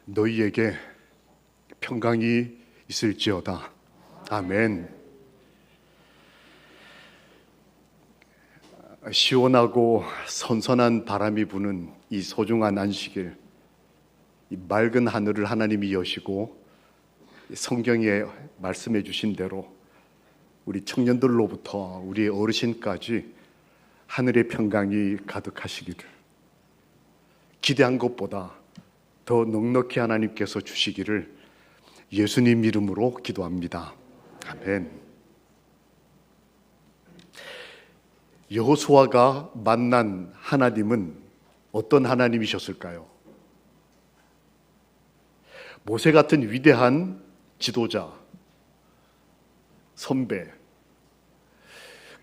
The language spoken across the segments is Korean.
너희에게 평강이 있을지어다. 아멘. 시원하고 선선한 바람이 부는 이 소중한 안식일, 이 맑은 하늘을 하나님이 여시고 성경에 말씀해 주신 대로 우리 청년들로부터 우리 어르신까지 하늘의 평강이 가득하시기를, 기대한 것보다 더 넉넉히 하나님께서 주시기를 예수님 이름으로 기도합니다. 아멘. 여호수아가 만난 하나님은 어떤 하나님이셨을까요? 모세 같은 위대한 지도자, 선배,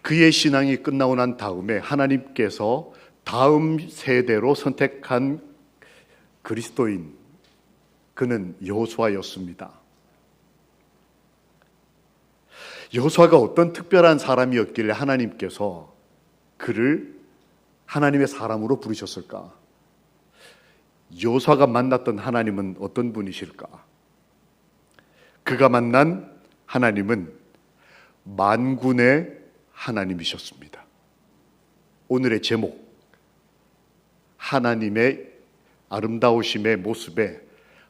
그의 신앙이 끝나고 난 다음에 하나님께서 다음 세대로 선택한 그리스도인, 그는 여호수아였습니다. 여호수아가 어떤 특별한 사람이었길래 하나님께서 그를 하나님의 사람으로 부르셨을까? 여호수아가 만났던 하나님은 어떤 분이실까? 그가 만난 하나님은 만군의 하나님이셨습니다. 오늘의 제목, 하나님의 아름다우심의 모습에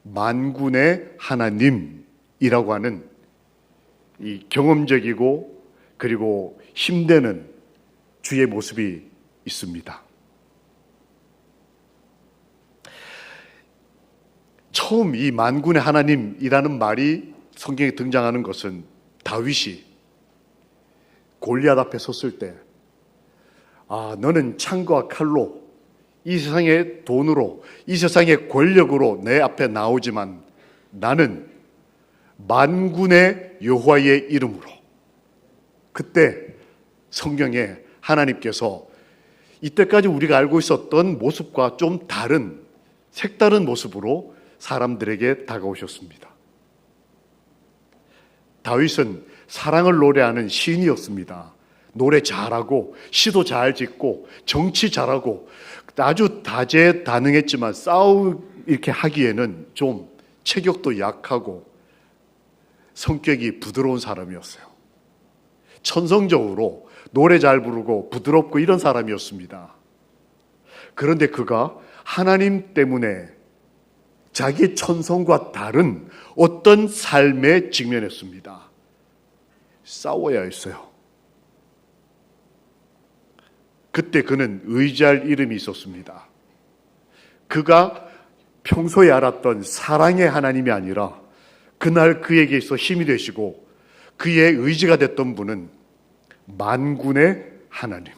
만군의 하나님이라고 하는 이 경험적이고 그리고 힘되는 주의 모습이 있습니다. 처음 이 만군의 하나님이라는 말이 성경에 등장하는 것은 다윗이 골리앗 앞에 섰을 때, 너는 창과 칼로, 이 세상의 돈으로, 이 세상의 권력으로 내 앞에 나오지만 나는 만군의 여호와의 이름으로. 그때 성경에 하나님께서 이때까지 우리가 알고 있었던 모습과 좀 다른, 색다른 모습으로 사람들에게 다가오셨습니다. 다윗은 사랑을 노래하는 시인이었습니다. 노래 잘하고 시도 잘 짓고 정치 잘하고 아주 다재다능했지만 이렇게 하기에는 좀 체격도 약하고 성격이 부드러운 사람이었어요. 천성적으로 노래 잘 부르고 부드럽고 이런 사람이었습니다. 그런데 그가 하나님 때문에 자기의 천성과 다른 어떤 삶에 직면했습니다. 싸워야 했어요. 그때 그는 의지할 이름이 있었습니다. 그가 평소에 알았던 사랑의 하나님이 아니라 그날 그에게 있어 힘이 되시고 그의 의지가 됐던 분은 만군의 하나님.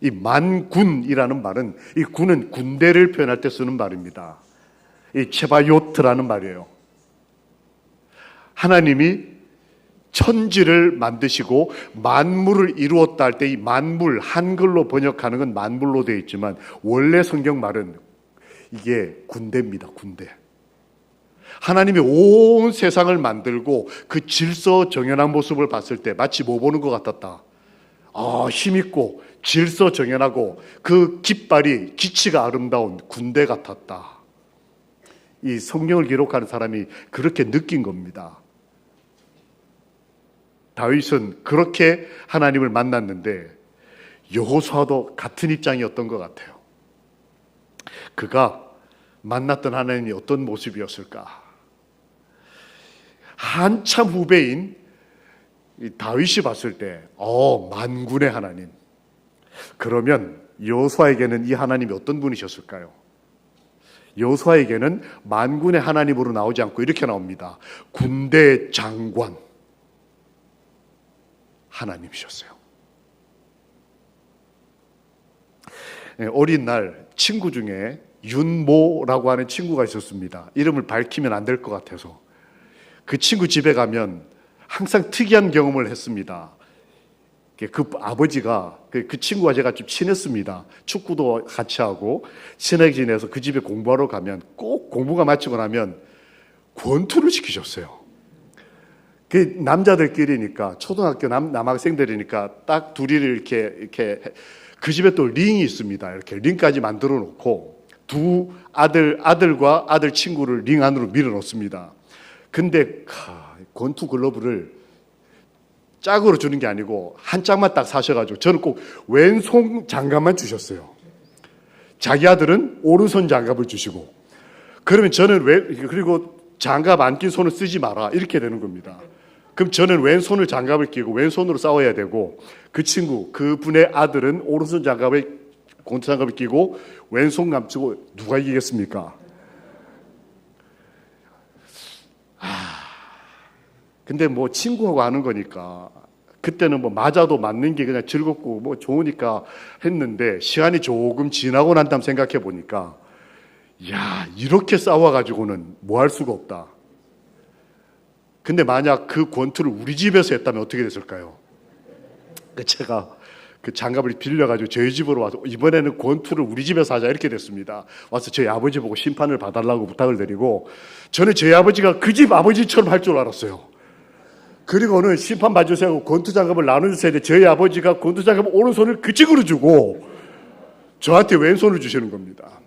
이 만군이라는 말은, 이 군은 군대를 표현할 때 쓰는 말입니다. 이 체바요트라는 말이에요. 하나님이 천지를 만드시고 만물을 이루었다 할 때 이 만물, 한글로 번역하는 건 만물로 되어 있지만 원래 성경 말은 이게 군대입니다. 군대. 하나님이 온 세상을 만들고 그 질서정연한 모습을 봤을 때 마치 뭐 보는 것 같았다. 힘있고 질서정연하고 그 깃발이 기치가 아름다운 군대 같았다. 이 성경을 기록하는 사람이 그렇게 느낀 겁니다. 다윗은 그렇게 하나님을 만났는데 여호수아도 같은 입장이었던 것 같아요. 그가 만났던 하나님이 어떤 모습이었을까? 한참 후배인 다윗이 봤을 때 만군의 하나님. 그러면 여호수아에게는 이 하나님이 어떤 분이셨을까요? 여호수아에게는 만군의 하나님으로 나오지 않고 이렇게 나옵니다. 군대 장관 하나님이셨어요. 어린 날 친구 중에 윤모라고 하는 친구가 있었습니다. 이름을 밝히면 안 될 것 같아서. 그 친구 집에 가면 항상 특이한 경험을 했습니다. 그 아버지가, 그 친구와 제가 좀 친했습니다. 축구도 같이 하고 친하게 지내서 그 집에 공부하러 가면 꼭 공부가 마치고 나면 권투를 시키셨어요. 그 남자들끼리니까, 초등학교 남학생들이니까 딱 둘이 이렇게 그 집에 또 링이 있습니다. 이렇게 링까지 만들어 놓고 두 아들과 아들 친구를 링 안으로 밀어넣습니다. 근데 권투 글러브를 짝으로 주는 게 아니고 한 짝만 딱 사셔가지고 저는 꼭 왼손 장갑만 주셨어요. 자기 아들은 오른손 장갑을 주시고, 그러면 저는 그리고 장갑 안 낀 손을 쓰지 마라 이렇게 되는 겁니다. 그럼 저는 왼손을 장갑을 끼고 왼손으로 싸워야 되고, 그분의 아들은 오른손 권투 장갑을 끼고 왼손 감추고, 누가 이기겠습니까? 근데 뭐 친구하고 하는 거니까 그때는 뭐 맞아도 맞는 게 그냥 즐겁고 뭐 좋으니까 했는데, 시간이 조금 지나고 난 다음 생각해 보니까 이렇게 싸워가지고는 뭐 할 수가 없다. 근데 만약 그 권투를 우리 집에서 했다면 어떻게 됐을까요? 제가 그 장갑을 빌려가지고 저희 집으로 와서 이번에는 권투를 우리 집에서 하자 이렇게 됐습니다. 와서 저희 아버지 보고 심판을 봐달라고 부탁을 드리고, 저는 저희 아버지가 그 집 아버지처럼 할 줄 알았어요. 그리고는 심판 봐주세요 하고 권투 장갑을 나눠주셔야 돼. 저희 아버지가 권투 장갑 오른손을 그쪽으로 주고 저한테 왼손을 주시는 겁니다.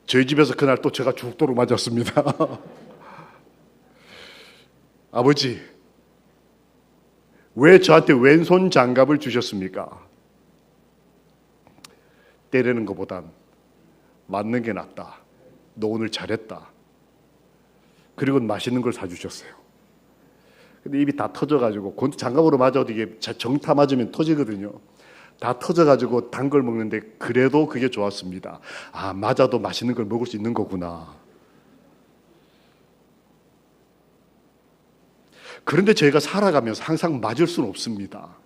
저희 집에서 그날 또 제가 죽도록 맞았습니다. 아버지, 왜 저한테 왼손 장갑을 주셨습니까? 때리는 것보단 맞는 게 낫다. 너 오늘 잘했다. 그리고 맛있는 걸 사주셨어요. 근데 입이 다 터져가지고, 권투 장갑으로 맞아도 이게 정타 맞으면 터지거든요. 다 터져가지고 단 걸 먹는데 그래도 그게 좋았습니다. 맞아도 맛있는 걸 먹을 수 있는 거구나. 그런데 저희가 살아가면서 항상 맞을 수는 없습니다.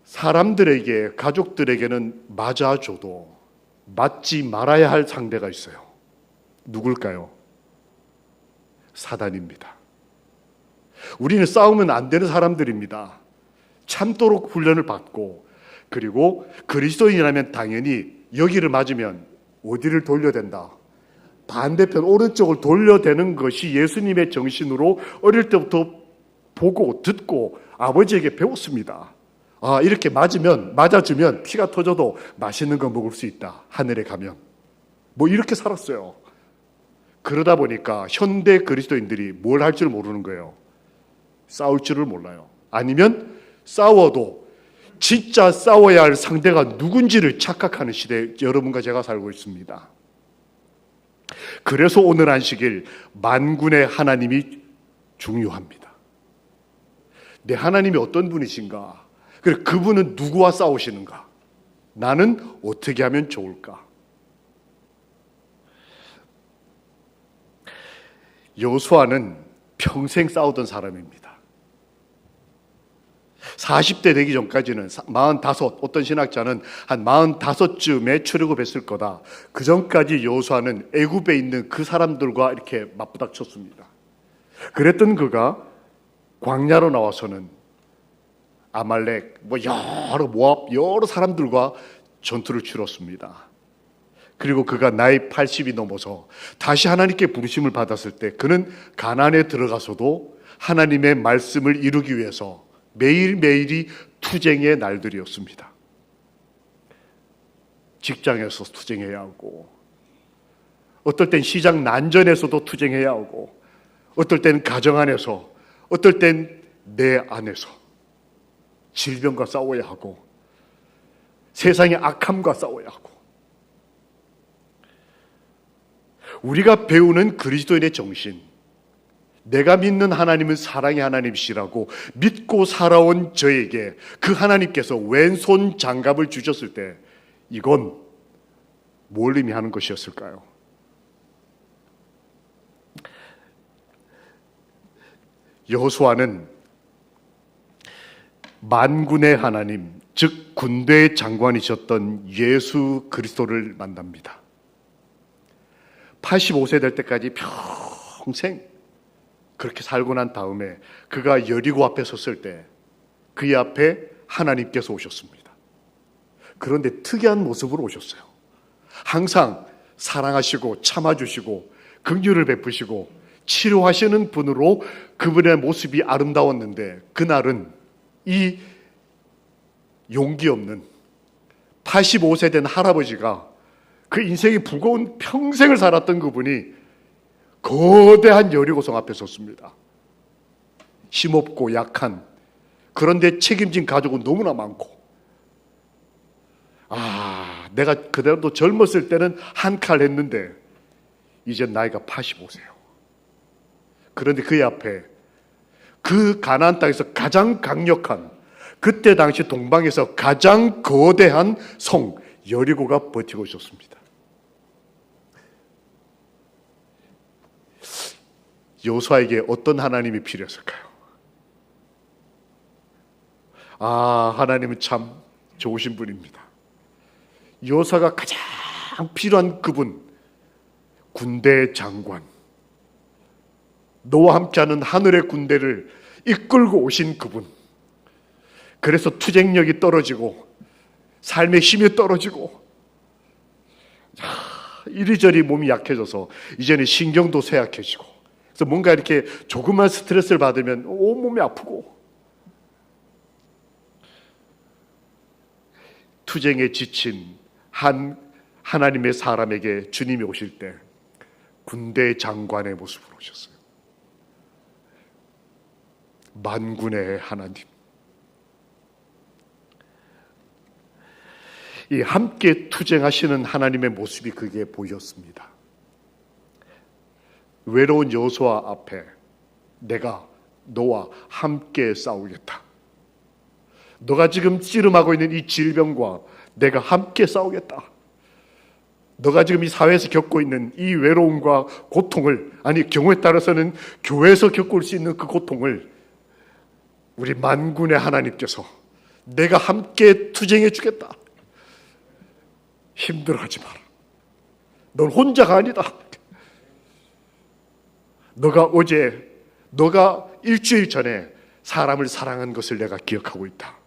사람들에게, 가족들에게는 맞아줘도 맞지 말아야 할 상대가 있어요. 누굴까요? 사단입니다. 우리는 싸우면 안 되는 사람들입니다. 참도록 훈련을 받고, 그리고 그리스도인이라면 당연히 여기를 맞으면 어디를 돌려야 된다, 반대편 오른쪽을 돌려대는 것이 예수님의 정신으로 어릴 때부터 보고 듣고 아버지에게 배웠습니다. 이렇게 맞아주면 피가 터져도 맛있는 거 먹을 수 있다, 하늘에 가면. 뭐 이렇게 살았어요. 그러다 보니까 현대 그리스도인들이 뭘 할 줄 모르는 거예요. 싸울 줄을 몰라요. 아니면 싸워도 진짜 싸워야 할 상대가 누군지를 착각하는 시대에 여러분과 제가 살고 있습니다. 그래서 오늘 안식일 만군의 하나님이 중요합니다. 내 하나님이 어떤 분이신가? 그리고 그분은 누구와 싸우시는가? 나는 어떻게 하면 좋을까? 여호수아는 평생 싸우던 사람입니다. 40대 되기 전까지는 45, 어떤 신학자는 한 45쯤에 출애굽했을 거다. 그 전까지 여호수아는 애굽에 있는 그 사람들과 이렇게 맞부닥쳤습니다. 그랬던 그가 광야로 나와서는 아말렉, 모압 여러 사람들과 전투를 치렀습니다. 그리고 그가 나이 80이 넘어서 다시 하나님께 부르심을 받았을 때 그는 가나안에 들어가서도 하나님의 말씀을 이루기 위해서 매일매일이 투쟁의 날들이었습니다. 직장에서 투쟁해야 하고, 어떨 땐 시장 난전에서도 투쟁해야 하고, 어떨 땐 가정 안에서, 어떨 땐 내 안에서 질병과 싸워야 하고, 세상의 악함과 싸워야 하고. 우리가 배우는 그리스도인의 정신, 내가 믿는 하나님은 사랑의 하나님이시라고 믿고 살아온 저에게 그 하나님께서 왼손 장갑을 주셨을 때 이건 뭘 의미하는 것이었을까요? 여호수아는 만군의 하나님, 즉 군대의 장관이셨던 예수 그리스도를 만납니다. 85세 될 때까지 평생 그렇게 살고 난 다음에 그가 여리고 앞에 섰을 때 그의 앞에 하나님께서 오셨습니다. 그런데 특이한 모습으로 오셨어요. 항상 사랑하시고 참아주시고 긍휼을 베푸시고 치료하시는 분으로 그분의 모습이 아름다웠는데, 그날은 이 용기 없는 85세 된 할아버지가 그 인생이 무거운 평생을 살았던 그분이 거대한 여리고성 앞에 섰습니다. 힘없고 약한, 그런데 책임진 가족은 너무나 많고, 내가 그대로도 젊었을 때는 한 칼 했는데 이제 나이가 85세요. 그런데 그의 앞에 그 가나안 땅에서 가장 강력한, 그때 당시 동방에서 가장 거대한 성 여리고가 버티고 있었습니다. 여호수아에게 어떤 하나님이 필요했을까요? 하나님은 참 좋으신 분입니다. 여호수아가 가장 필요한 그분, 군대 장관, 너와 함께하는 하늘의 군대를 이끌고 오신 그분. 그래서 투쟁력이 떨어지고 삶의 힘이 떨어지고 이리저리 몸이 약해져서 이제는 신경도 쇠약해지고, 그래서 뭔가 이렇게 조금만 스트레스를 받으면 온몸이 아프고, 투쟁에 지친 하나님의 사람에게 주님이 오실 때 군대 장관의 모습으로 오셨어요. 만군의 하나님. 이 함께 투쟁하시는 하나님의 모습이 그게 보였습니다. 외로운 여호수아 앞에 내가 너와 함께 싸우겠다. 너가 지금 씨름하고 있는 이 질병과 내가 함께 싸우겠다. 너가 지금 이 사회에서 겪고 있는 이 외로움과 고통을, 아니 경우에 따라서는 교회에서 겪을 수 있는 그 고통을 우리 만군의 하나님께서 내가 함께 투쟁해 주겠다. 힘들어하지 마라. 넌 혼자가 아니다. 너가 일주일 전에 사람을 사랑한 것을 내가 기억하고 있다.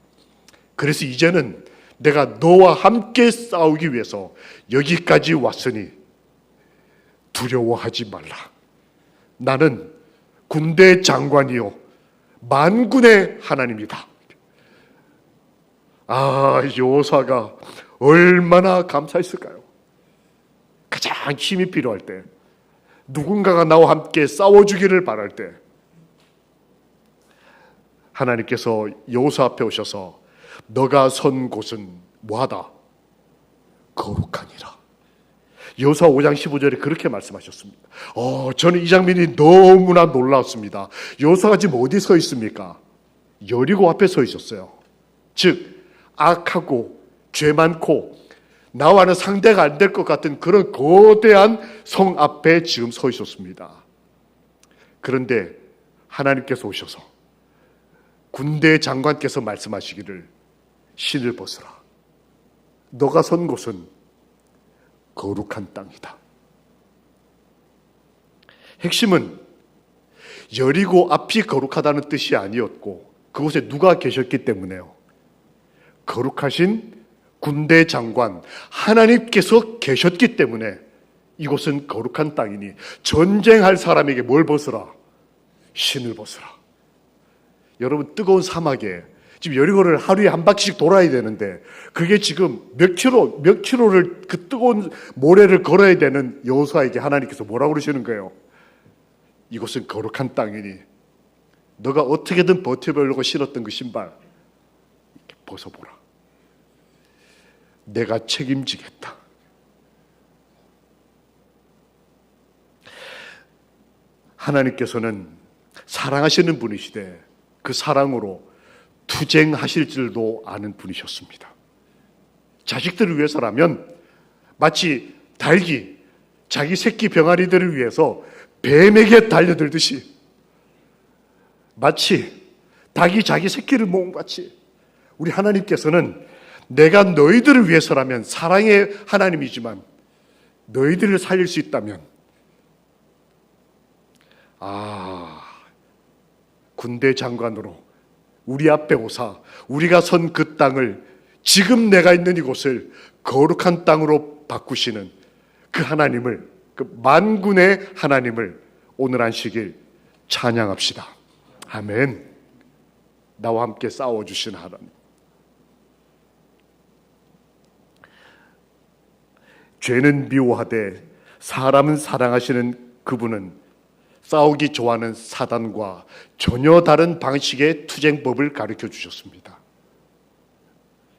그래서 이제는 내가 너와 함께 싸우기 위해서 여기까지 왔으니 두려워하지 말라. 나는 군대 장관이요 만군의 하나님이다. 여호수아가 얼마나 감사했을까요? 가장 힘이 필요할 때, 누군가가 나와 함께 싸워주기를 바랄 때 하나님께서 여호수아 앞에 오셔서 너가 선 곳은 뭐하다? 거룩하니라. 여호수아 5장 15절에 그렇게 말씀하셨습니다. 저는 이 장면이 너무나 놀라웠습니다. 여호수아가 지금 어디 서 있습니까? 여리고 앞에 서 있었어요. 즉 악하고 죄 많고 나와는 상대가 안 될 것 같은 그런 거대한 성 앞에 지금 서 있었습니다. 그런데 하나님께서 오셔서 군대 장관께서 말씀하시기를 신을 벗으라. 너가 선 곳은 거룩한 땅이다. 핵심은 여리고 앞이 거룩하다는 뜻이 아니었고, 그곳에 누가 계셨기 때문에요. 거룩하신 군대 장관 하나님께서 계셨기 때문에 이곳은 거룩한 땅이니 전쟁할 사람에게 뭘 벗으라? 신을 벗으라. 여러분, 뜨거운 사막에 지금 여리고를 하루에 한 바퀴씩 돌아야 되는데, 그게 지금 몇 킬로를 그 뜨거운 모래를 걸어야 되는 여호수아에게 하나님께서 뭐라고 그러시는 거예요? 이곳은 거룩한 땅이니 너가 어떻게든 버텨보려고 신었던 그 신발 벗어보라. 내가 책임지겠다. 하나님께서는 사랑하시는 분이시되 그 사랑으로 투쟁하실 줄도 아는 분이셨습니다. 자식들을 위해서라면 마치 닭이 자기 새끼 병아리들을 위해서 뱀에게 달려들듯이, 마치 닭이 자기 새끼를 모은 같이, 우리 하나님께서는 내가 너희들을 위해서라면, 사랑의 하나님이지만 너희들을 살릴 수 있다면 군대 장관으로 우리 앞에 오사 우리가 선 그 땅을, 지금 내가 있는 이곳을 거룩한 땅으로 바꾸시는 그 하나님을, 그 만군의 하나님을 오늘 안식일 찬양합시다. 아멘. 나와 함께 싸워주신 하나님. 죄는 미워하되 사람은 사랑하시는 그분은 싸우기 좋아하는 사단과 전혀 다른 방식의 투쟁법을 가르쳐 주셨습니다.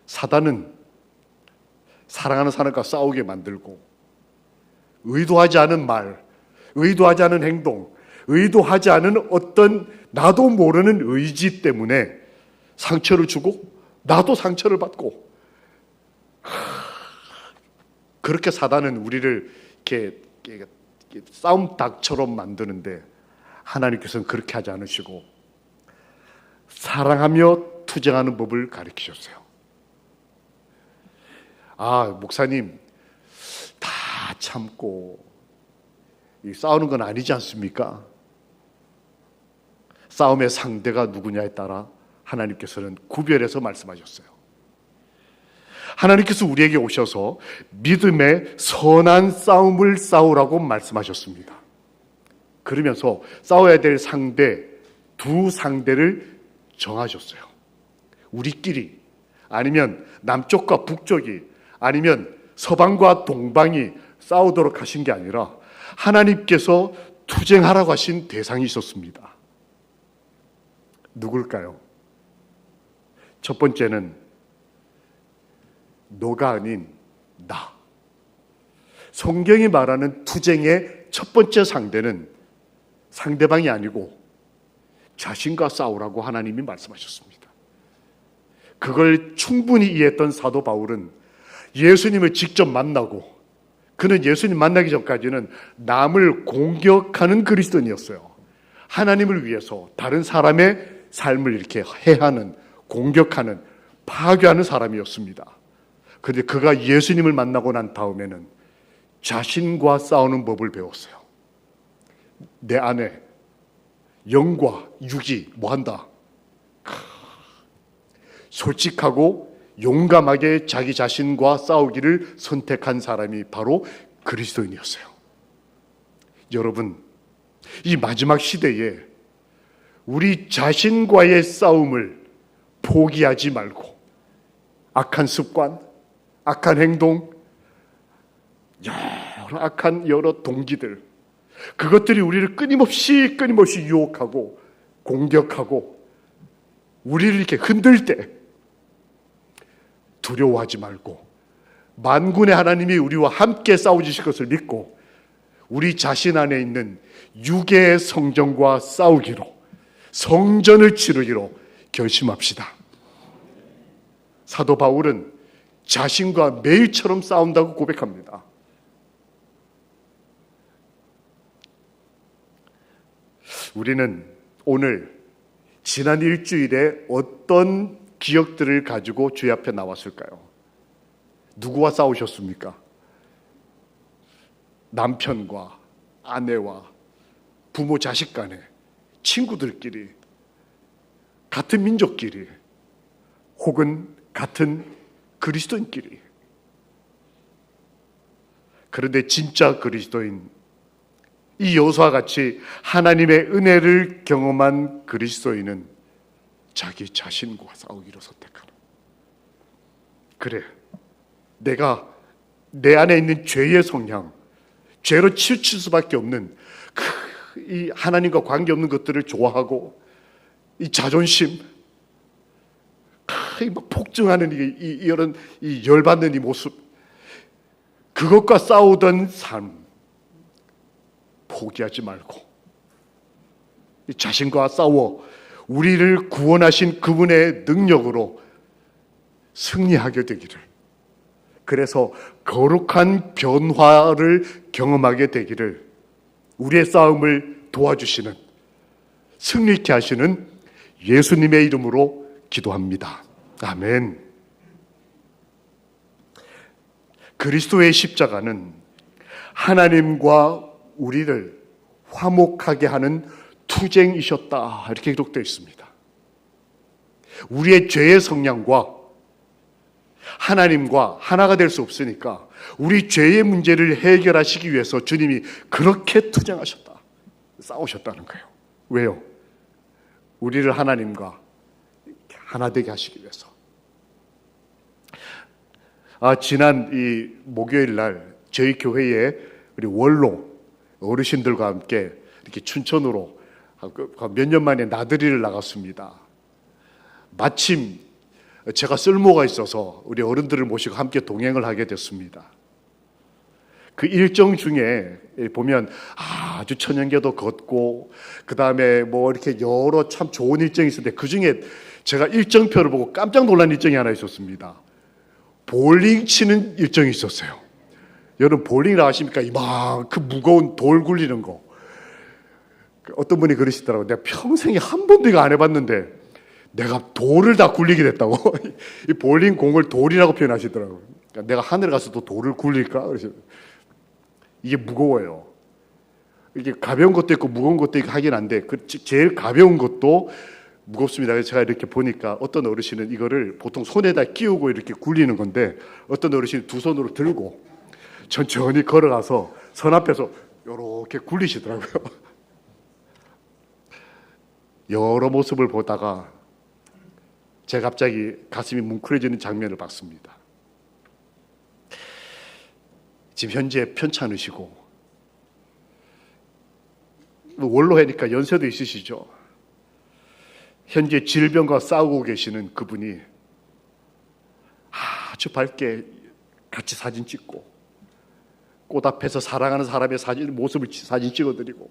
사단은 사랑하는 사람과 싸우게 만들고 의도하지 않은 말, 의도하지 않은 행동, 의도하지 않은 어떤 나도 모르는 의지 때문에 상처를 주고 나도 상처를 받고, 그렇게 사단은 우리를 이렇게 싸움 닭처럼 만드는데 하나님께서는 그렇게 하지 않으시고 사랑하며 투쟁하는 법을 가르치셨어요. 목사님 다 참고 싸우는 건 아니지 않습니까? 싸움의 상대가 누구냐에 따라 하나님께서는 구별해서 말씀하셨어요. 하나님께서 우리에게 오셔서 믿음의 선한 싸움을 싸우라고 말씀하셨습니다. 그러면서 싸워야 될 상대, 두 상대를 정하셨어요. 우리끼리, 아니면 남쪽과 북쪽이, 아니면 서방과 동방이 싸우도록 하신 게 아니라 하나님께서 투쟁하라고 하신 대상이 있었습니다. 누굴까요? 첫 번째는 너가 아닌 나. 성경이 말하는 투쟁의 첫 번째 상대는 상대방이 아니고 자신과 싸우라고 하나님이 말씀하셨습니다. 그걸 충분히 이해했던 사도 바울은 예수님을 직접 만나고, 그는 예수님 만나기 전까지는 남을 공격하는 그리스도인이었어요. 하나님을 위해서 다른 사람의 삶을 이렇게 해하는, 공격하는, 파괴하는 사람이었습니다. 그런데 그가 예수님을 만나고 난 다음에는 자신과 싸우는 법을 배웠어요. 내 안에 영과 육이 뭐한다? 솔직하고 용감하게 자기 자신과 싸우기를 선택한 사람이 바로 그리스도인이었어요. 여러분, 이 마지막 시대에 우리 자신과의 싸움을 포기하지 말고 악한 습관, 악한 행동, 여러 동기들, 그것들이 우리를 끊임없이 유혹하고 공격하고 우리를 이렇게 흔들 때 두려워하지 말고 만군의 하나님이 우리와 함께 싸워주실 것을 믿고 우리 자신 안에 있는 육의 성전과 싸우기로, 성전을 치르기로 결심합시다. 사도 바울은 자신과 매일처럼 싸운다고 고백합니다. 우리는 오늘 지난 일주일에 어떤 기억들을 가지고 주의 앞에 나왔을까요? 누구와 싸우셨습니까? 남편과 아내와 부모 자식 간에, 친구들끼리, 같은 민족끼리, 혹은 같은 그리스도인끼리. 그런데 진짜 그리스도인, 이 여호수아와 같이 하나님의 은혜를 경험한 그리스도인은 자기 자신과 싸우기로 선택하는. 그래, 내가 내 안에 있는 죄의 성향, 죄로 치우칠 수밖에 없는 이 하나님과 관계없는 것들을 좋아하고, 이 자존심, 막 폭증하는 이런 이 열받는 이 모습, 그것과 싸우던 삶 포기하지 말고 자신과 싸워 우리를 구원하신 그분의 능력으로 승리하게 되기를, 그래서 거룩한 변화를 경험하게 되기를 우리의 싸움을 도와주시는, 승리케 하시는 예수님의 이름으로 기도합니다. 아멘. 그리스도의 십자가는 하나님과 우리를 화목하게 하는 투쟁이셨다, 이렇게 기록되어 있습니다. 우리의 죄의 성향과 하나님과 하나가 될 수 없으니까 우리 죄의 문제를 해결하시기 위해서 주님이 그렇게 투쟁하셨다, 싸우셨다는 거예요. 왜요? 우리를 하나님과 하나 되게 하시기 위해서. 지난 이 목요일 날 저희 교회에 우리 원로 어르신들과 함께 이렇게 춘천으로 몇 년 만에 나들이를 나갔습니다. 마침 제가 쓸모가 있어서 우리 어른들을 모시고 함께 동행을 하게 됐습니다. 그 일정 중에 보면 아주 천연계도 걷고 그 다음에 뭐 이렇게 여러 참 좋은 일정이 있었는데 그 중에 제가 일정표를 보고 깜짝 놀란 일정이 하나 있었습니다. 볼링 치는 일정이 있었어요. 여러분 볼링이라 아십니까? 이만큼 무거운 돌 굴리는 거. 어떤 분이 그러시더라고요. 내가 평생에 한 번도 이거 안 해봤는데 내가 돌을 다 굴리게 됐다고. 이 볼링 공을 돌이라고 표현하시더라고요. 그러니까 내가 하늘에 가서도 돌을 굴릴까? 그래서 이게 무거워요. 이게 가벼운 것도 있고 무거운 것도 있고 하긴 한데 제일 가벼운 것도 무겁습니다. 그래서 제가 이렇게 보니까 어떤 어르신은 이거를 보통 손에다 끼우고 이렇게 굴리는 건데 어떤 어르신은 두 손으로 들고 천천히 걸어가서 선 앞에서 이렇게 굴리시더라고요. 여러 모습을 보다가 제가 갑자기 가슴이 뭉클해지는 장면을 봤습니다. 지금 현재 편찮으시고 원로회니까 연세도 있으시죠. 현재 질병과 싸우고 계시는 그분이 아주 밝게 같이 사진 찍고 꽃 앞에서 사랑하는 사람의 모습을 사진 찍어드리고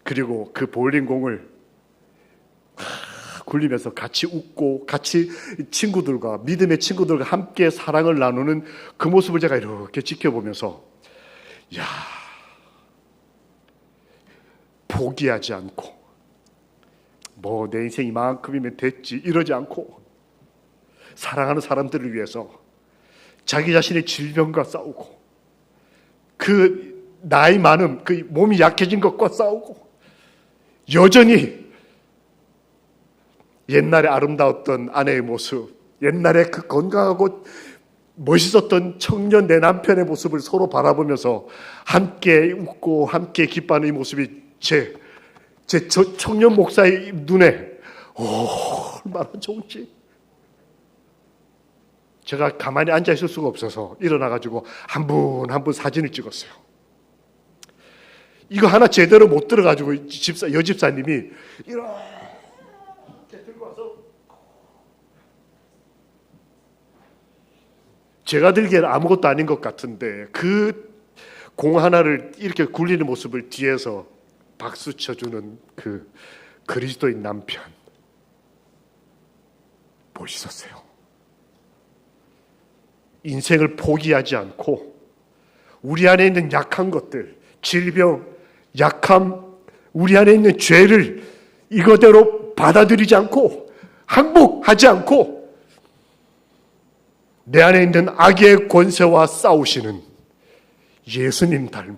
그리고 그 볼링공을 굴리면서 같이 웃고 같이 친구들과 믿음의 친구들과 함께 사랑을 나누는 그 모습을 제가 이렇게 지켜보면서 야, 포기하지 않고 뭐 내 인생 이만큼이면 됐지 이러지 않고 사랑하는 사람들을 위해서 자기 자신의 질병과 싸우고 그 나이 많음 그 몸이 약해진 것과 싸우고 여전히 옛날에 아름다웠던 아내의 모습, 옛날에 그 건강하고 멋있었던 청년 내 남편의 모습을 서로 바라보면서 함께 웃고 함께 기뻐하는 이 모습이 제 청년 목사의 눈에 얼마나 좋은지 제가 가만히 앉아 있을 수가 없어서 일어나가지고 한 분 한 분 사진을 찍었어요. 이거 하나 제대로 못 들어가지고 여집사님이 이렇게 들고 와서 제가 들기에는 아무것도 아닌 것 같은데 그 공 하나를 이렇게 굴리는 모습을 뒤에서 박수 쳐주는 그 그리스도인 남편 멋있었어요. 인생을 포기하지 않고 우리 안에 있는 약한 것들, 질병, 약함, 우리 안에 있는 죄를 이거대로 받아들이지 않고 항복하지 않고 내 안에 있는 악의 권세와 싸우시는 예수님 닮은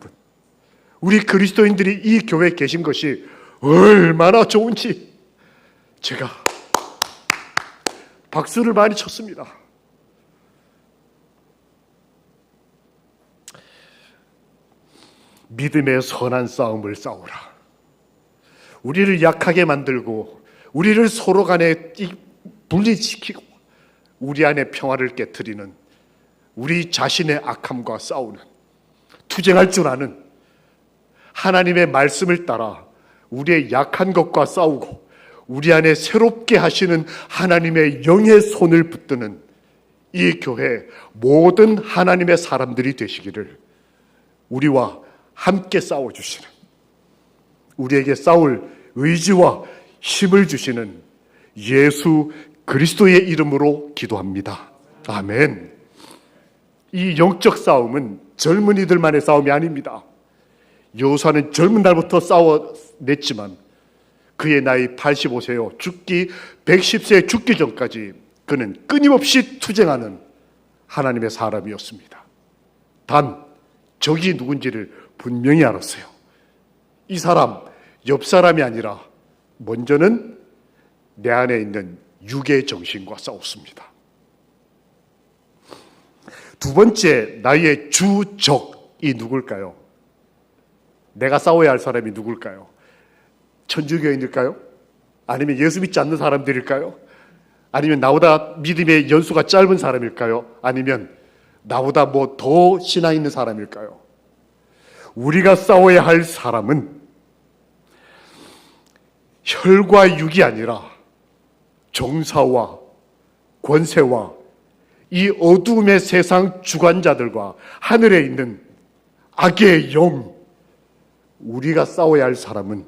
우리 그리스도인들이 이 교회에 계신 것이 얼마나 좋은지 제가 박수를 많이 쳤습니다. 믿음의 선한 싸움을 싸우라. 우리를 약하게 만들고 우리를 서로 간에 분리시키고 우리 안에 평화를 깨트리는 우리 자신의 악함과 싸우는 투쟁할 줄 아는 하나님의 말씀을 따라 우리의 약한 것과 싸우고 우리 안에 새롭게 하시는 하나님의 영의 손을 붙드는 이 교회 모든 하나님의 사람들이 되시기를 우리와 함께 싸워주시는 우리에게 싸울 의지와 힘을 주시는 예수 그리스도의 이름으로 기도합니다. 아멘. 이 영적 싸움은 젊은이들만의 싸움이 아닙니다. 여호수아는 젊은 날부터 싸워냈지만 그의 나이 85세요. 110세에 죽기 전까지 그는 끊임없이 투쟁하는 하나님의 사람이었습니다. 단 적이 누군지를 분명히 알았어요. 이 사람, 옆 사람이 아니라 먼저는 내 안에 있는 육의 정신과 싸웠습니다. 두 번째, 나의 주적이 누굴까요? 내가 싸워야 할 사람이 누굴까요? 천주교인일까요? 아니면 예수 믿지 않는 사람들일까요? 아니면 나보다 믿음의 연수가 짧은 사람일까요? 아니면 나보다 뭐 더 신앙 있는 사람일까요? 우리가 싸워야 할 사람은 혈과 육이 아니라 정사와 권세와 이 어두움의 세상 주관자들과 하늘에 있는 악의 영, 우리가 싸워야 할 사람은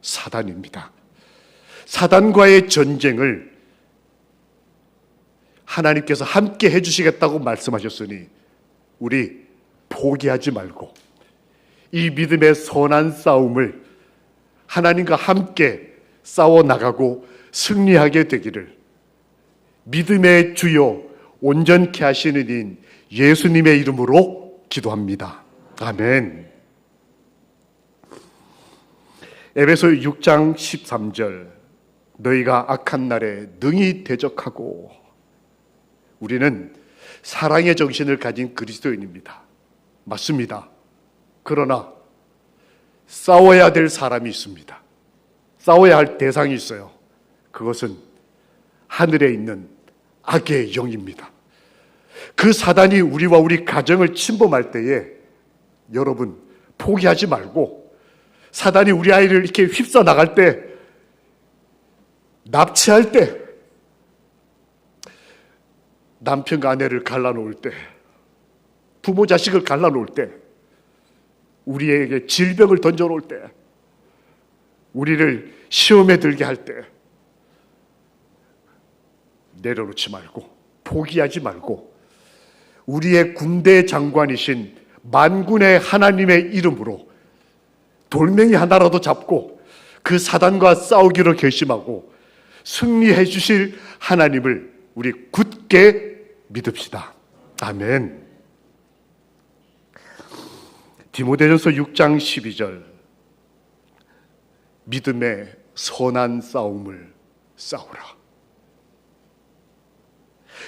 사단입니다. 사단과의 전쟁을 하나님께서 함께 해주시겠다고 말씀하셨으니 우리 포기하지 말고 이 믿음의 선한 싸움을 하나님과 함께 싸워나가고 승리하게 되기를 믿음의 주요 온전케 하시는 인 예수님의 이름으로 기도합니다. 아멘. 에베소 6장 13절, 너희가 악한 날에 능히 대적하고. 우리는 사랑의 정신을 가진 그리스도인입니다. 맞습니다. 그러나 싸워야 될 사람이 있습니다. 싸워야 할 대상이 있어요. 그것은 하늘에 있는 악의 영입니다. 그 사단이 우리와 우리 가정을 침범할 때에 여러분 포기하지 말고, 사단이 우리 아이를 이렇게 휩싸 나갈 때, 납치할 때, 남편과 아내를 갈라놓을 때, 부모 자식을 갈라놓을 때, 우리에게 질병을 던져놓을 때, 우리를 시험에 들게 할 때 내려놓지 말고, 포기하지 말고, 우리의 군대 장관이신 만군의 하나님의 이름으로 돌멩이 하나라도 잡고 그 사단과 싸우기로 결심하고 승리해 주실 하나님을 우리 굳게 믿읍시다. 아멘. 디모데전서 6장 12절, 믿음의 선한 싸움을 싸우라.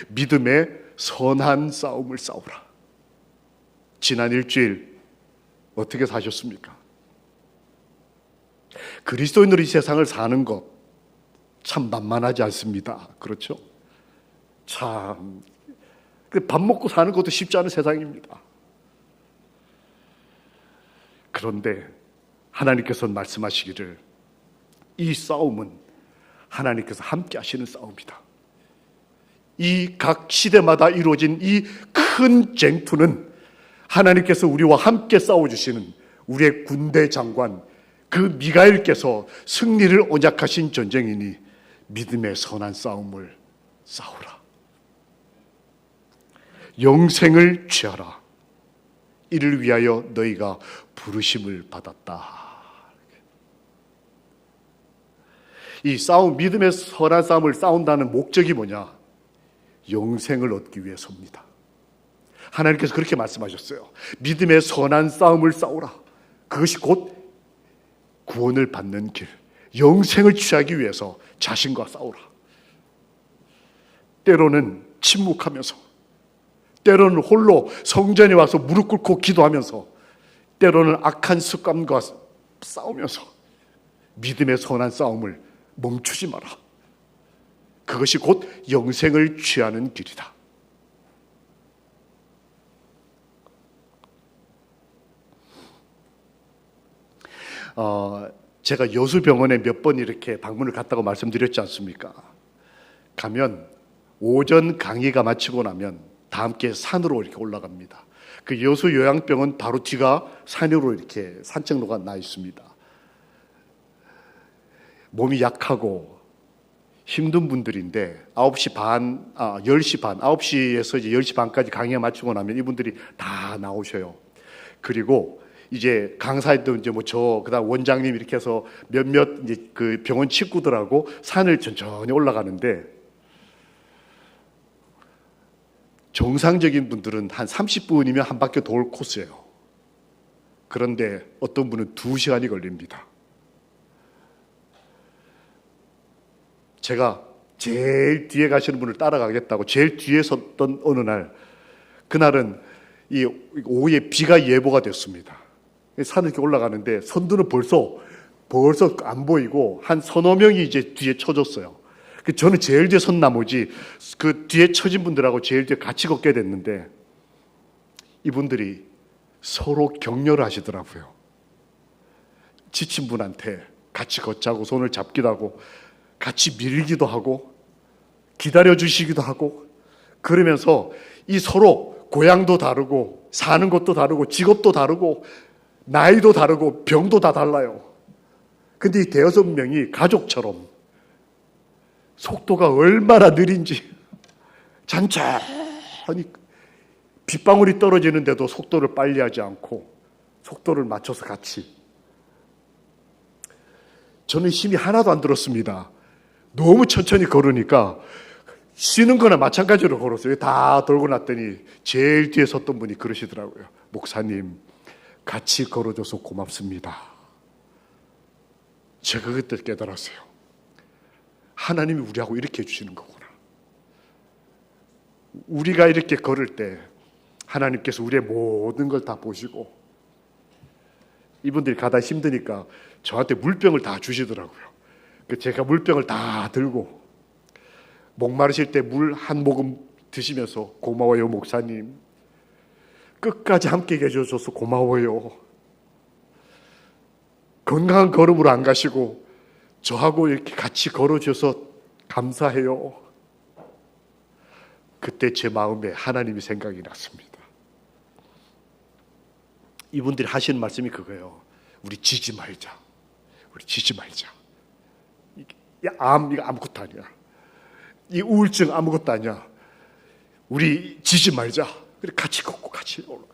믿음의 선한 싸움을 싸우라. 지난 일주일 어떻게 사셨습니까? 그리스도인으로 이 세상을 사는 것 참 만만하지 않습니다. 그렇죠? 참 밥 먹고 사는 것도 쉽지 않은 세상입니다. 그런데 하나님께서는 말씀하시기를 이 싸움은 하나님께서 함께 하시는 싸움이다. 이 각 시대마다 이루어진 이 큰 쟁투는 하나님께서 우리와 함께 싸워주시는 우리의 군대 장관 그 미가엘께서 승리를 언약하신 전쟁이니 믿음의 선한 싸움을 싸우라. 영생을 취하라. 이를 위하여 너희가 부르심을 받았다. 이 싸움, 믿음의 선한 싸움을 싸운다는 목적이 뭐냐? 영생을 얻기 위해서입니다. 하나님께서 그렇게 말씀하셨어요. 믿음의 선한 싸움을 싸우라. 그것이 곧 구원을 받는 길, 영생을 취하기 위해서 자신과 싸우라. 때로는 침묵하면서, 때로는 홀로 성전에 와서 무릎 꿇고 기도하면서, 때로는 악한 습관과 싸우면서 믿음의 선한 싸움을 멈추지 마라. 그것이 곧 영생을 취하는 길이다. 제가 여수병원에 몇 번 이렇게 방문을 갔다고 말씀드렸지 않습니까? 가면 오전 강의가 마치고 나면 다 함께 산으로 이렇게 올라갑니다. 그 여수 요양병원 바로 뒤가 산으로 이렇게 산책로가 나 있습니다. 몸이 약하고 힘든 분들인데 9시 반, 10시 반, 9시에서 이제 10시 반까지 강의가 마치고 나면 이분들이 다 나오셔요. 그리고 이제 강사도 이제 뭐 그다음 원장님 이렇게 해서 몇몇 이제 그 병원 식구들하고 산을 천천히 올라가는데, 정상적인 분들은 한 30분이면 한 바퀴 돌 코스예요. 그런데 어떤 분은 2시간이 걸립니다. 제가 제일 뒤에 가시는 분을 따라가겠다고 제일 뒤에 섰던 어느 날, 그날은 이 오후에 비가 예보가 됐습니다. 산을 이렇게 올라가는데 선두는 벌써 안 보이고 한 서너 명이 이제 뒤에 쳐졌어요. 저는 제일 뒤에 선 나머지 그 뒤에 쳐진 분들하고 제일 뒤에 같이 걷게 됐는데, 이분들이 서로 격려를 하시더라고요. 지친 분한테 같이 걷자고 손을 잡기도 하고 같이 밀기도 하고 기다려주시기도 하고, 그러면서 이 서로 고향도 다르고 사는 곳도 다르고 직업도 다르고 나이도 다르고 병도 다 달라요. 근데 이 대여섯 명이 가족처럼 속도가 얼마나 느린지, 천천히 빗방울이 떨어지는데도 속도를 빨리 하지 않고 속도를 맞춰서 같이. 저는 힘이 하나도 안 들었습니다. 너무 천천히 걸으니까 쉬는 거나 마찬가지로 걸었어요. 다 돌고 났더니 제일 뒤에 섰던 분이 그러시더라고요. 목사님, 같이 걸어줘서 고맙습니다. 제가 그때 깨달았어요. 하나님이 우리하고 이렇게 해주시는 거구나. 우리가 이렇게 걸을 때 하나님께서 우리의 모든 걸 다 보시고, 이분들이 가다 힘드니까 저한테 물병을 다 주시더라고요. 제가 물병을 다 들고 목마르실 때 물 한 모금 드시면서 고마워요 목사님, 끝까지 함께 계셔줘서 고마워요, 건강한 걸음으로 안 가시고 저하고 이렇게 같이 걸어줘서 감사해요. 그때 제 마음에 하나님이 생각이 났습니다. 이분들이 하시는 말씀이 그거예요. 우리 지지 말자. 우리 지지 말자. 이 암, 이거 아무것도 아니야. 이 우울증 아무것도 아니야. 우리 지지 말자. 그래 같이 걷고 같이 올라가.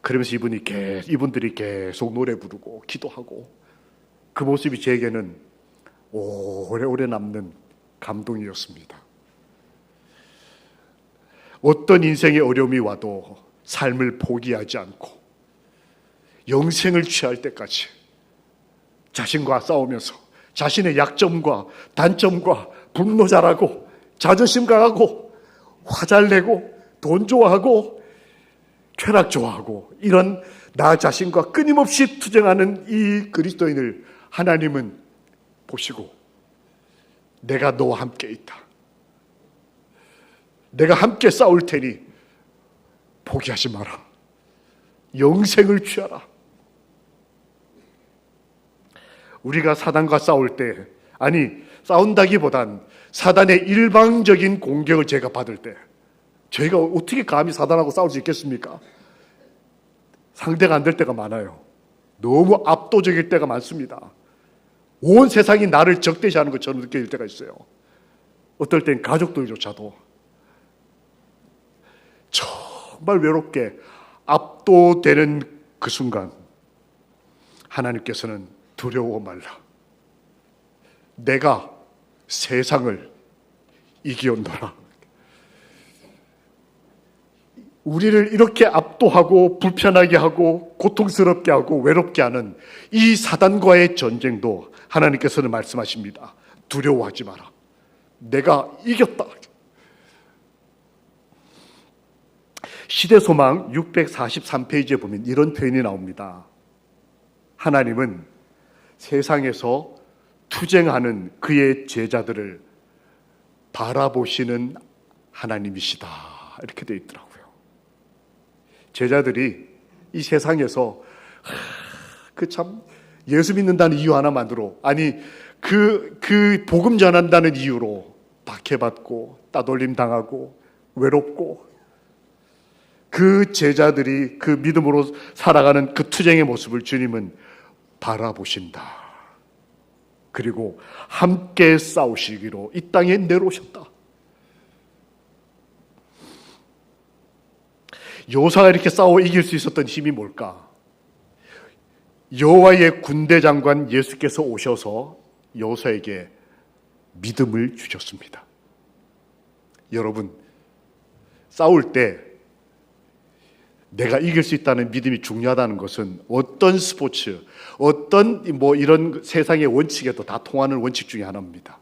그러면서 이분들이 계속 노래 부르고 기도하고, 그 모습이 제게는 오래오래 남는 감동이었습니다. 어떤 인생의 어려움이 와도 삶을 포기하지 않고 영생을 취할 때까지 자신과 싸우면서 자신의 약점과 단점과 분노 잘하고 자존심 강하고 화 잘 내고 돈 좋아하고 쾌락 좋아하고, 이런 나 자신과 끊임없이 투쟁하는 이 그리스도인을 하나님은 보시고 내가 너와 함께 있다. 내가 함께 싸울 테니 포기하지 마라. 영생을 취하라. 우리가 사단과 싸울 때, 아니 싸운다기보단 사단의 일방적인 공격을 제가 받을 때, 저희가 어떻게 감히 사단하고 싸울 수 있겠습니까? 상대가 안 될 때가 많아요. 너무 압도적일 때가 많습니다. 온 세상이 나를 적대시하는 것처럼 느껴질 때가 있어요. 어떨 땐 가족들조차도 정말 외롭게 압도되는 그 순간 하나님께서는 두려워 말라. 내가 세상을 이기었노라. 우리를 이렇게 압도하고 불편하게 하고 고통스럽게 하고 외롭게 하는 이 사단과의 전쟁도 하나님께서는 말씀하십니다. 두려워하지 마라. 내가 이겼다. 시대소망 643페이지에 보면 이런 표현이 나옵니다. 하나님은 세상에서 투쟁하는 그의 제자들을 바라보시는 하나님이시다. 이렇게 되어 있더라고요. 제자들이 이 세상에서 참 예수 믿는다는 이유 하나만으로, 아니 그 복음 전한다는 이유로 박해받고 따돌림 당하고 외롭고, 그 제자들이 그 믿음으로 살아가는 그 투쟁의 모습을 주님은 바라보신다. 그리고 함께 싸우시기로 이 땅에 내려오셨다. 요사가 이렇게 싸워 이길 수 있었던 힘이 뭘까? 여호와의 군대 장관 예수께서 오셔서 요사에게 믿음을 주셨습니다. 여러분, 싸울 때 내가 이길 수 있다는 믿음이 중요하다는 것은 어떤 스포츠, 어떤 이런 세상의 원칙에도 다 통하는 원칙 중에 하나입니다.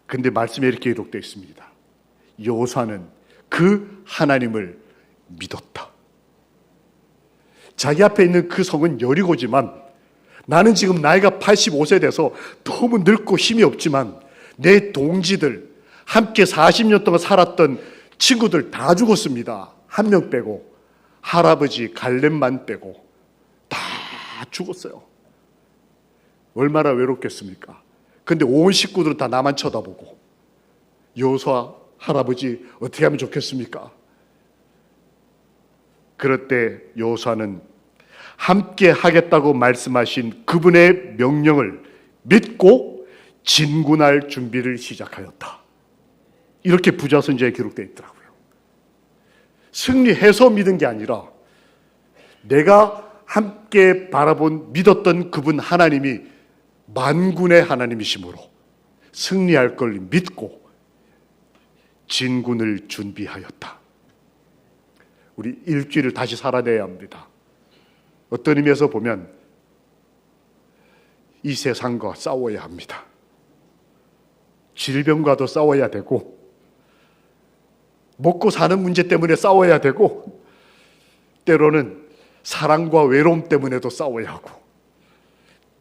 근데 말씀에 이렇게 기록되어 있습니다. 여호사는 그 하나님을 믿었다. 자기 앞에 있는 그 성은 여리고지만, 나는 지금 나이가 85세 돼서 너무 늙고 힘이 없지만 내 동지들, 함께 40년 동안 살았던 친구들 다 죽었습니다. 한 명 빼고. 할아버지 갈렙만 빼고 다 죽었어요. 얼마나 외롭겠습니까? 근데 온 식구들은 다 나만 쳐다보고, 여호수아 할아버지 어떻게 하면 좋겠습니까? 그럴 때 여호수아는 함께 하겠다고 말씀하신 그분의 명령을 믿고 진군할 준비를 시작하였다. 이렇게 부자선지에 기록되어 있더라고요. 승리해서 믿은 게 아니라 내가 함께 바라본 믿었던 그분 하나님이 만군의 하나님이시므로 승리할 걸 믿고 진군을 준비하였다. 우리 일주일을 다시 살아내야 합니다. 어떤 의미에서 보면 이 세상과 싸워야 합니다. 질병과도 싸워야 되고, 먹고 사는 문제 때문에 싸워야 되고, 때로는 사랑과 외로움 때문에도 싸워야 하고,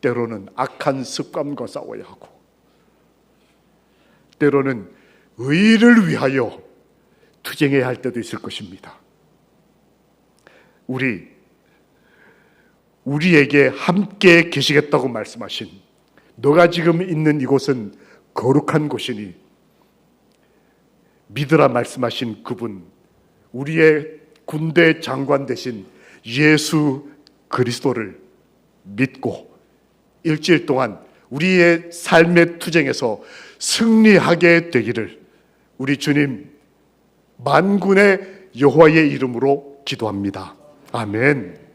때로는 악한 습관과 싸워야 하고, 때로는 의를 위하여 투쟁해야 할 때도 있을 것입니다. 우리에게 함께 계시겠다고 말씀하신, 너가 지금 있는 이곳은 거룩한 곳이니 믿으라 말씀하신 그분, 우리의 군대 장관 되신 예수 그리스도를 믿고 일주일 동안 우리의 삶의 투쟁에서 승리하게 되기를 우리 주님 만군의 여호와의 이름으로 기도합니다. 아멘.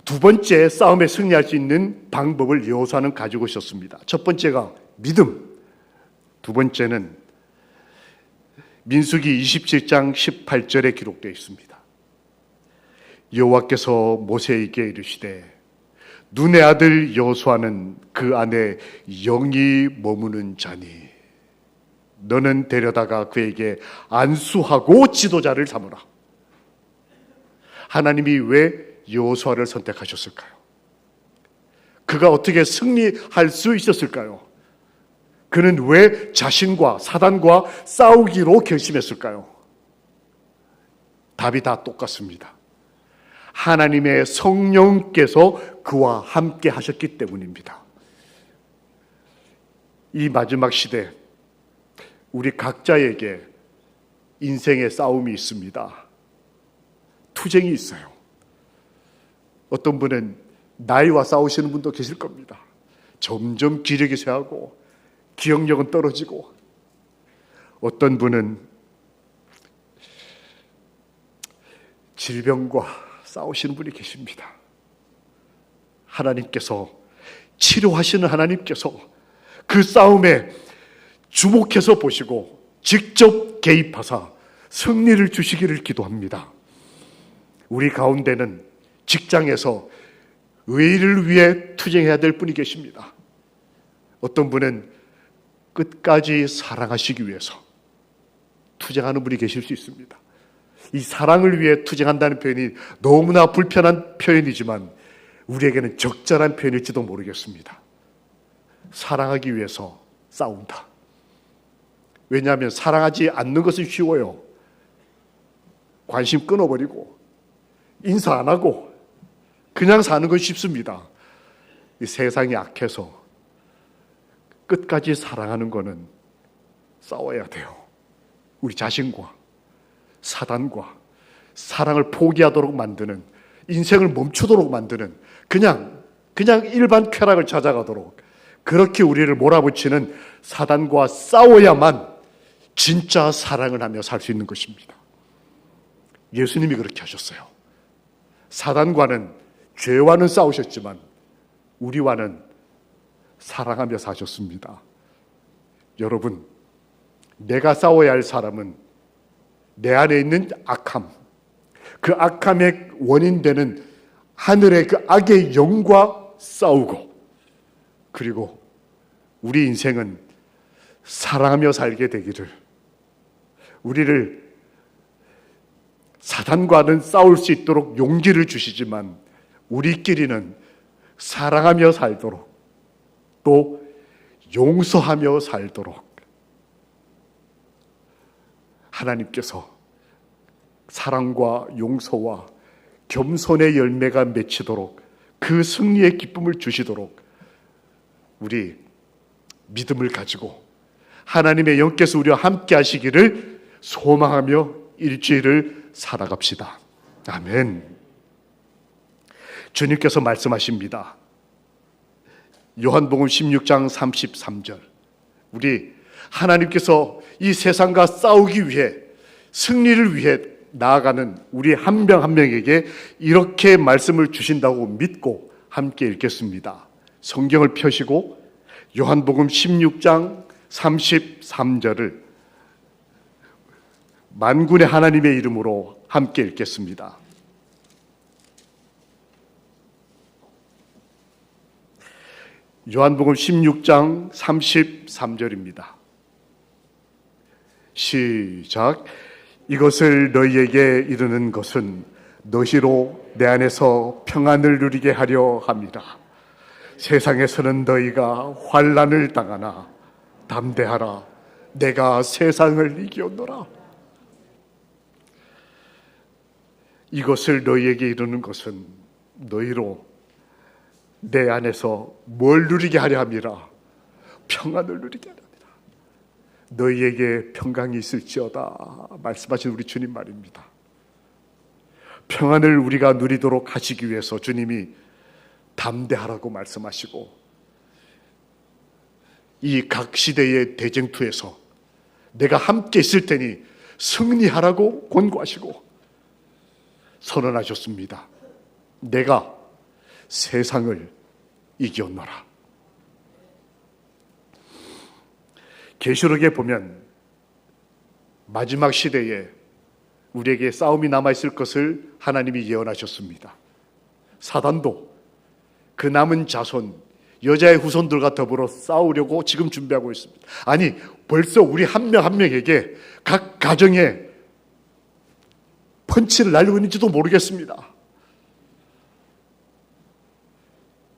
두 번째, 싸움에 승리할 수 있는 방법을 여호수아는 가지고 있었습니다. 첫 번째가 믿음, 두 번째는 민수기 27장 18절에 기록되어 있습니다. 여호와께서 모세에게 이르시되 눈의 아들 여호수아는 그 안에 영이 머무는 자니 너는 데려다가 그에게 안수하고 지도자를 삼으라. 하나님이 왜 여호수아를 선택하셨을까요? 그가 어떻게 승리할 수 있었을까요? 그는 왜 자신과 사단과 싸우기로 결심했을까요? 답이 다 똑같습니다. 하나님의 성령께서 그와 함께 하셨기 때문입니다. 이 마지막 시대, 우리 각자에게 인생의 싸움이 있습니다. 투쟁이 있어요. 어떤 분은 나이와 싸우시는 분도 계실 겁니다. 점점 기력이 쇠하고 기억력은 떨어지고, 어떤 분은 질병과 싸우시는 분이 계십니다. 하나님께서, 치료하시는 하나님께서 그 싸움에 주목해서 보시고 직접 개입하사 승리를 주시기를 기도합니다. 우리 가운데는 직장에서 의를 위해 투쟁해야 될 분이 계십니다. 어떤 분은 끝까지 사랑하시기 위해서 투쟁하는 분이 계실 수 있습니다. 이 사랑을 위해 투쟁한다는 표현이 너무나 불편한 표현이지만 우리에게는 적절한 표현일지도 모르겠습니다. 사랑하기 위해서 싸운다. 왜냐하면 사랑하지 않는 것은 쉬워요. 관심 끊어버리고 인사 안 하고 그냥 사는 건 쉽습니다. 이 세상이 악해서 끝까지 사랑하는 거는 싸워야 돼요. 우리 자신과 사단과 사랑을 포기하도록 만드는, 인생을 멈추도록 만드는, 그냥 일반 쾌락을 찾아가도록 그렇게 우리를 몰아붙이는 사단과 싸워야만 진짜 사랑을 하며 살 수 있는 것입니다. 예수님이 그렇게 하셨어요. 사단과는, 죄와는 싸우셨지만 우리와는 사랑하며 사셨습니다. 여러분, 내가 싸워야 할 사람은 내 안에 있는 악함, 그 악함의 원인 되는 하늘의 그 악의 영과 싸우고, 그리고 우리 인생은 사랑하며 살게 되기를, 우리를 사단과는 싸울 수 있도록 용기를 주시지만 우리끼리는 사랑하며 살도록, 또 용서하며 살도록 하나님께서 사랑과 용서와 겸손의 열매가 맺히도록 그 승리의 기쁨을 주시도록 우리 믿음을 가지고 하나님의 영께서 우리와 함께 하시기를 소망하며 일주일을 살아갑시다. 아멘. 주님께서 말씀하십니다. 요한복음 16장 33절. 우리 하나님께서 이 세상과 싸우기 위해 승리를 위해 나아가는 우리 한 명 한 명에게 이렇게 말씀을 주신다고 믿고 함께 읽겠습니다. 성경을 펴시고 요한복음 16장 33절을 만군의 하나님의 이름으로 함께 읽겠습니다. 요한복음 16장 33절입니다. 시작. 이것을 너희에게 이르는 것은 너희로 내 안에서 평안을 누리게 하려 함이라. 세상에서는 너희가 환난을 당하나 담대하라. 내가 세상을 이겼노라. 이것을 너희에게 이르는 것은 너희로 내 안에서 뭘 누리게 하려 함이라. 평안을 누리게 하려 함이라. 너희에게 평강이 있을지어다 말씀하신 우리 주님 말입니다. 평안을 우리가 누리도록 하시기 위해서 주님이 담대하라고 말씀하시고 이 각 시대의 대쟁투에서 내가 함께 있을 테니 승리하라고 권고하시고 선언하셨습니다. 내가 세상을 이겼노라. 계시록에 보면 마지막 시대에 우리에게 싸움이 남아있을 것을 하나님이 예언하셨습니다. 사단도 그 남은 자손, 여자의 후손들과 더불어 싸우려고 지금 준비하고 있습니다. 아니, 벌써 우리 한 명 한 명에게 각 가정에 펀치를 날리고 있는지도 모르겠습니다.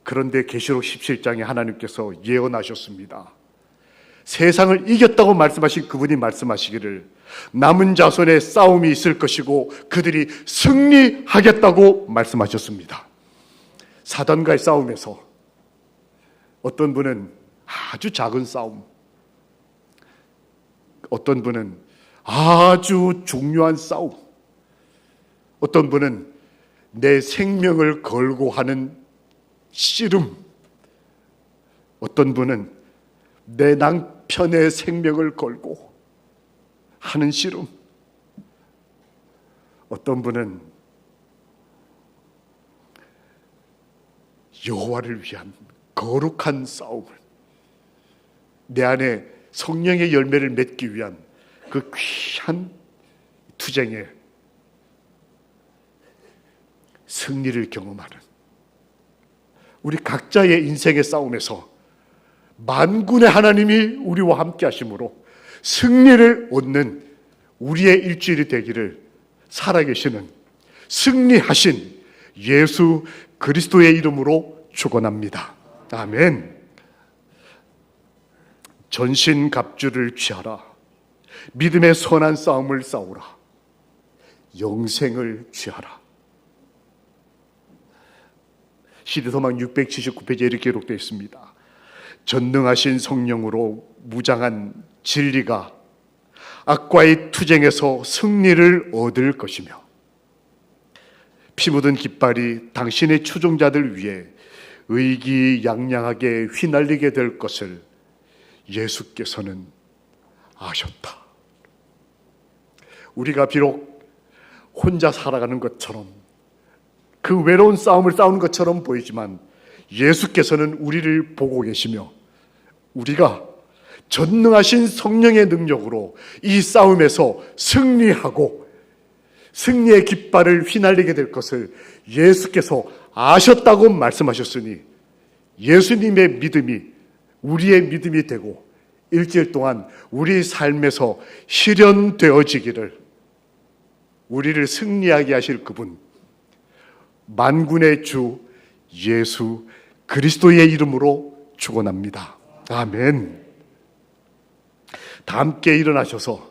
그런데 계시록 17장에 하나님께서 예언하셨습니다. 세상을 이겼다고 말씀하신 그분이 말씀하시기를 남은 자손의 싸움이 있을 것이고 그들이 승리하겠다고 말씀하셨습니다. 사단과의 싸움에서 어떤 분은 아주 작은 싸움, 어떤 분은 아주 중요한 싸움, 어떤 분은 내 생명을 걸고 하는 씨름, 어떤 분은 내 남편의 생명을 걸고 하는 씨름, 어떤 분은 여호와를 위한 거룩한 싸움을, 내 안에 성령의 열매를 맺기 위한 그 귀한 투쟁에 승리를 경험하는 우리 각자의 인생의 싸움에서 만군의 하나님이 우리와 함께 하심으로 승리를 얻는 우리의 일주일이 되기를 살아계시는 승리하신 예수 그리스도의 이름으로 축원합니다. 아멘. 전신갑주를 취하라. 믿음의 선한 싸움을 싸우라. 영생을 취하라. 시대소망 679페이지에 이렇게 기록되어 있습니다. 전능하신 성령으로 무장한 진리가 악과의 투쟁에서 승리를 얻을 것이며 피 묻은 깃발이 당신의 추종자들 위해 의기양양하게 휘날리게 될 것을 예수께서는 아셨다. 우리가 비록 혼자 살아가는 것처럼 그 외로운 싸움을 싸우는 것처럼 보이지만 예수께서는 우리를 보고 계시며 우리가 전능하신 성령의 능력으로 이 싸움에서 승리하고 승리의 깃발을 휘날리게 될 것을 예수께서 아셨다고 말씀하셨으니 예수님의 믿음이 우리의 믿음이 되고 일주일 동안 우리 삶에서 실현되어지기를 우리를 승리하게 하실 그분 만군의 주 예수 그리스도의 이름으로 축원합니다. 아멘. 다 함께 일어나셔서